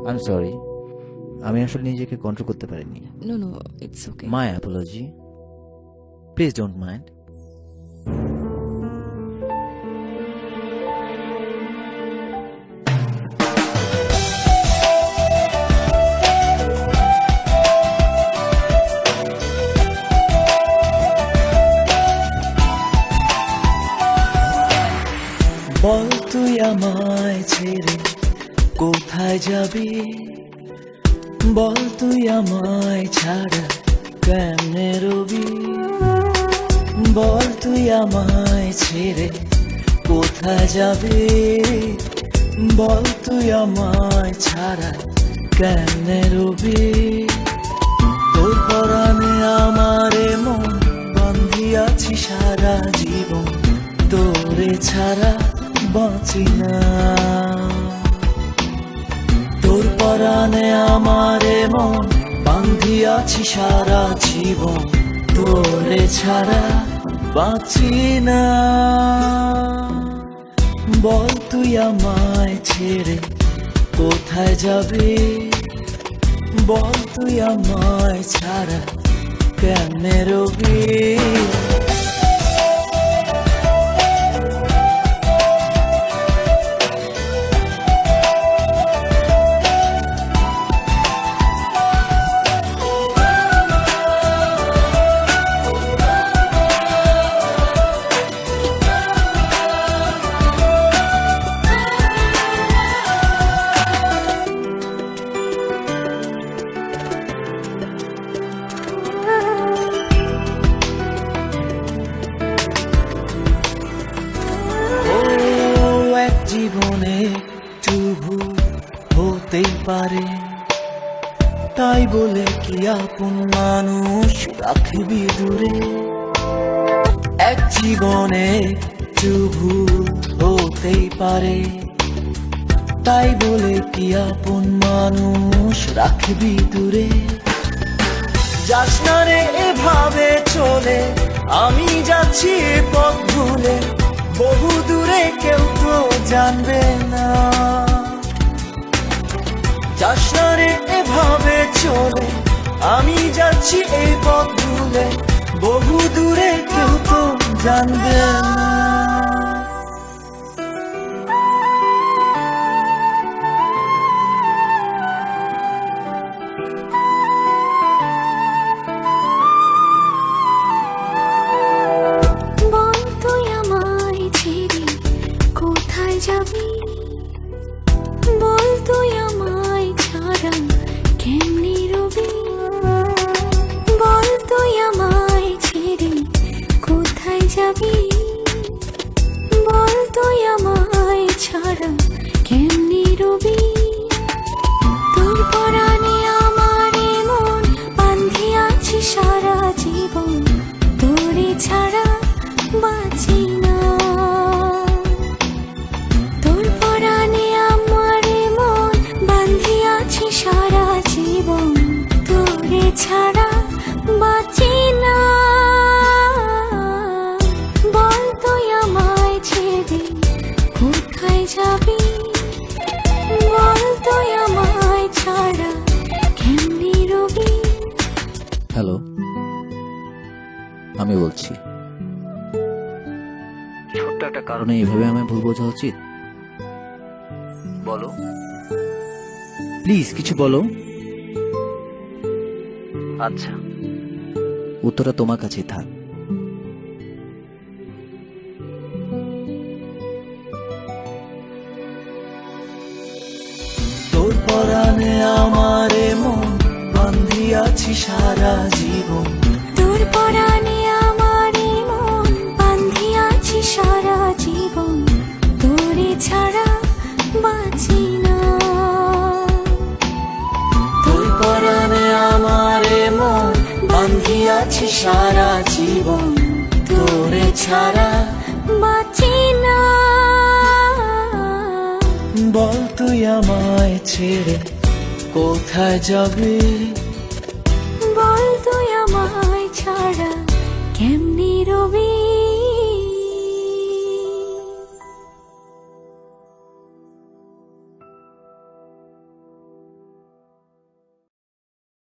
I am sorry, আমি আসলে নিজেকে কন্ট্রোল করতে পারিনি। No, no, it's okay. My apology, please don't mind. বল তুই আমায় ছেড়ে কোথায় যাবি, বল তুই আমায় ছাড়া কেমনে রবি, বল তুই আমায় ছেড়ে কোথায় যাবি, বল তুই আমায় ছাড়া কেমনে রবি। তোর পরাণে আমারে মন বান্ধিয়াছি সারা জীবন, তোরে ছাড়া বাঁচি না। তোর পরাণে আমারে মন বান্ধিয়াছি সারা জীবন, তোরে ছাড়া বাঁচি না। বল তুই আমায় ছেড়ে কোথায় যাবি, বল তুই আমায় ছাড়া কেমনে রবি। জীবনে একটু ভুল হতেই পারে, তাই বলে কি আপন মানুষ রাখবি দূরে। এক জীবনে একটু ভুল হতেই পারে, তাই বলে কি আপন মানুষ রাখবি দূরে। যাস না রে এভাবে চলে, আমি যাচ্ছি এ পথ ভুলে, বহু দূরে কেউ তো জানবে না। যাস না রে এভাবে চলে, আমি যাচ্ছি এই পথ ভুলে, বহু দূরে কেউ তো জানবে না। যাবি, বল তুই আমায় ছাড়া কেমনে রবি, বল তুই আমায় ছেড়ে কোথায় যাবি, বল তুই আমায় ছাড়া কেমনে রবি। তোর পরাণে আমার মন বাঁধিয়াছি সারা জীবন, তোরে ছাড়া বাঁচি না। সারা জীবন তোরে ছাড়া বাঁচি না। বল তুই আমায় ছেড়ে কোথায় যাবি, বল তুই আমায় ছাড়া কেমনে রবি। হ্যালো, আমি বলছি। ছোট্ট একটা কারণে এইভাবে আমায় ভুল বোঝা উচিত? বলো প্লিজ, কিছু বলো। আচ্ছা, উত্তরটা তোমার কাছেই থাক। তোর পরাণে আমারে মন বান্ধিয়াছি সারা জীবন, তোর পরাণে আমারে মন বাঁধিয়াছি সারা জীবন, তোরে ছাড়া বাঁচি না। তোর পরাণে আমারে মন বান্ধিয়াছি সারা জীবন, তোরে ছাড়া বাঁচি না। বল তুই আমায় ছেড়ে কোথায় যাবি, বল তুই আমায় ছাড়া কেমনে